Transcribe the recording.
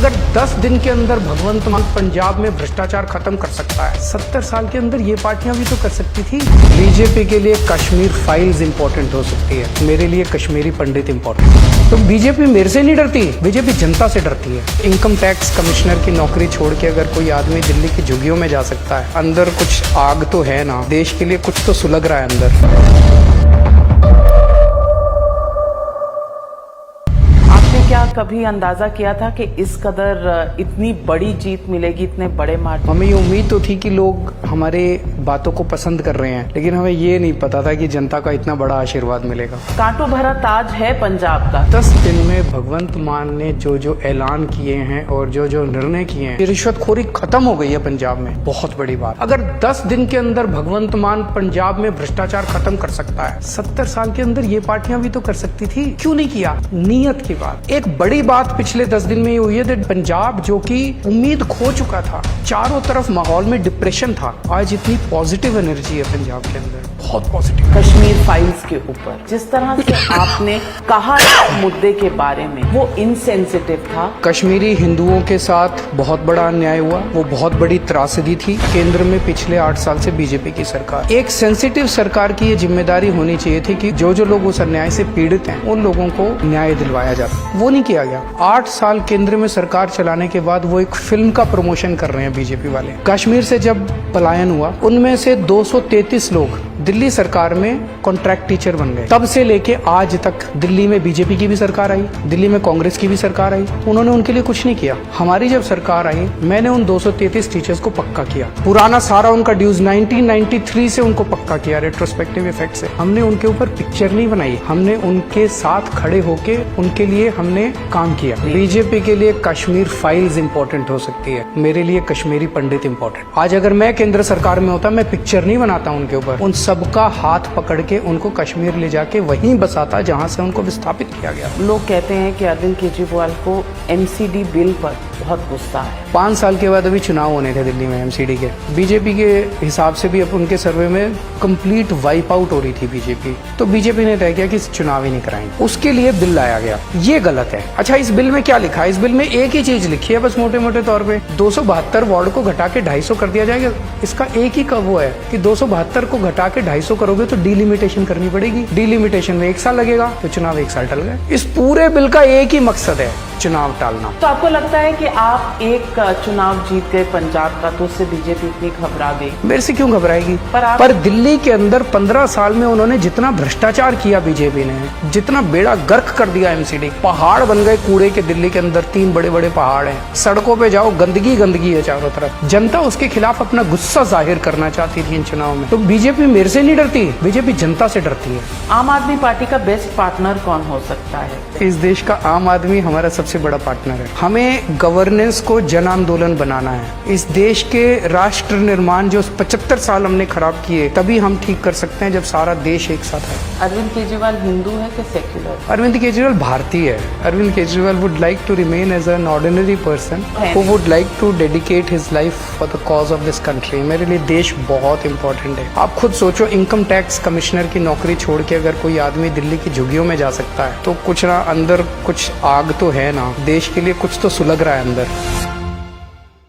अगर 10 दिन के अंदर भगवंत मान पंजाब में भ्रष्टाचार खत्म कर सकता है, 70 साल के अंदर ये पार्टियां भी तो कर सकती थी। बीजेपी के लिए कश्मीर फाइल्स इंपॉर्टेंट हो सकती है, मेरे लिए कश्मीरी पंडित इंपॉर्टेंट। तो बीजेपी मेरे से नहीं डरती, बीजेपी जनता से डरती है। इनकम टैक्स कमिश्नर की नौकरी छोड़ के अगर कोई आदमी दिल्ली की झुग्गियों में जा सकता है, अंदर कुछ आग तो है ना, देश के लिए कुछ तो सुलग रहा है अंदर। क्या कभी अंदाजा किया था कि इस कदर इतनी बड़ी जीत मिलेगी, इतने बड़े मार्जिन? हमें ये उम्मीद तो थी कि लोग हमारे बातों को पसंद कर रहे हैं, लेकिन हमें ये नहीं पता था कि जनता का इतना बड़ा आशीर्वाद मिलेगा। कांटों भरा ताज है पंजाब का। 10 दिन में भगवंत मान ने जो ऐलान किए हैं और जो निर्णय किए हैं, रिश्वतखोरी खत्म हो गई है पंजाब में। बहुत बड़ी बात। अगर 10 दिन के अंदर भगवंत मान पंजाब में भ्रष्टाचार खत्म कर सकता है, 70 साल के अंदर ये पार्टियां भी तो कर सकती थी, क्यों नहीं किया? नीयत की बात। एक बड़ी बात पिछले 10 दिन में ये हुई है कि पंजाब जो कि उम्मीद खो चुका था, चारों तरफ माहौल में डिप्रेशन था, आज इतनी पॉजिटिव एनर्जी है पंजाब के अंदर, बहुत पॉजिटिव। कश्मीर फाइल्स के ऊपर जिस तरह से आपने कहा मुद्दे के बारे में, वो इनसेंसिटिव था। कश्मीरी हिंदुओं के साथ बहुत बड़ा अन्याय हुआ, वो बहुत बड़ी त्रासदी थी। केंद्र में पिछले 8 साल से बीजेपी की सरकार, एक सेंसिटिव सरकार की ये जिम्मेदारी होनी चाहिए थी कि जो लोग उस अन्याय से पीड़ित हैं, उन लोगों को न्याय दिलवाया जाता। वो नहीं किया गया। 8 साल केंद्र में सरकार चलाने के बाद वो एक फिल्म का प्रमोशन कर रहे हैं बीजेपी वाले। कश्मीर से जब पलायन हुआ, उनमें से 233 लोग दिल्ली सरकार में कॉन्ट्रैक्ट टीचर बन गए। तब से लेके आज तक दिल्ली में बीजेपी की भी सरकार आई, दिल्ली में कांग्रेस की भी सरकार आई, उन्होंने उनके लिए कुछ नहीं किया। हमारी जब सरकार आई, मैंने उन 233 टीचर्स को पक्का किया, पुराना सारा उनका ड्यूज 1993 से उनको पक्का किया, रेट्रोस्पेक्टिव इफेक्ट से। हमने उनके ऊपर पिक्चर नहीं बनाई, हमने उनके साथ खड़े होके उनके लिए हमने काम किया। बीजेपी के लिए कश्मीर फाइल्स इंपॉर्टेंट हो सकती है, मेरे लिए कश्मीरी पंडित इंपॉर्टेंट। आज अगर मैं केंद्र सरकार में होता, मैं पिक्चर नहीं बनाता उनके ऊपर, उन सबका हाथ पकड़ के उनको कश्मीर ले जाके वहीं बसाता जहां से उनको विस्थापित किया गया। लोग कहते हैं कि अरविंद केजरीवाल को एमसीडी बिल पर बहुत गुस्सा है। 5 साल के बाद अभी चुनाव होने थे दिल्ली में एमसीडी के। बीजेपी के हिसाब से भी अब उनके सर्वे में कंप्लीट वाइप आउट हो रही थी बीजेपी, तो बीजेपी ने तय किया कि चुनाव ही नहीं कराएंगे। उसके लिए बिल लाया गया, ये गलत है। अच्छा, इस बिल में क्या लिखा है? इस बिल में एक ही चीज लिखी है बस, मोटे मोटे तौर पे 272 वार्ड को घटा के 250 कर दिया जाएगा। इसका एक ही वो है कि 272 को घटा के 250 करोगे तो डिलिमिटेशन करनी पड़ेगी। डिलिमिटेशन में 1 साल लगेगा, तो चुनाव 1 साल टल गए। इस पूरे बिल का एक ही मकसद है, चुनाव टालना। तो आपको लगता है कि आप एक चुनाव जीत गए पंजाब का, तो उससे बीजेपी इतनी घबरा गई? मेरे से क्यों घबराएगी? पर दिल्ली के अंदर 15 साल में उन्होंने जितना भ्रष्टाचार किया बीजेपी ने, जितना बेड़ा गर्क कर दिया एमसीडी, पहाड़ बन गए कूड़े के। दिल्ली के अंदर 3 बड़े बड़े पहाड़ हैं, सड़कों पे जाओ गंदगी गंदगी है चारों तरफ। जनता उसके खिलाफ अपना गुस्सा जाहिर करना चाहती थी इन चुनाव में। तो बीजेपी मेरे से नहीं डरती, बीजेपी जनता से डरती है। आम आदमी पार्टी का बेस्ट पार्टनर कौन हो सकता है? इस देश का आम आदमी हमारा सबसे बड़ा पार्टनर है। हमें गवर्नेंस को जन आंदोलन बनाना है। इस देश के राष्ट्र निर्माण जो 75 साल हमने खराब किए, तभी हम ठीक कर सकते हैं जब सारा देश एक साथ है। अरविंद केजरीवाल हिंदू है कि सेक्युलर? अरविंद केजरीवाल भारतीय है। Arvind Kejriwal would like to remain as an ordinary person who would like to dedicate his life for the cause of this country. मेरे लिए देश बहुत इंपॉर्टेंट है। आप खुद सोचो, इनकम टैक्स कमिश्नर की नौकरी छोड़ के अगर कोई आदमी दिल्ली की झुग्गियों में जा सकता है, तो कुछ ना अंदर कुछ आग तो है ना, देश के लिए कुछ तो सुलग रहा है अंदर।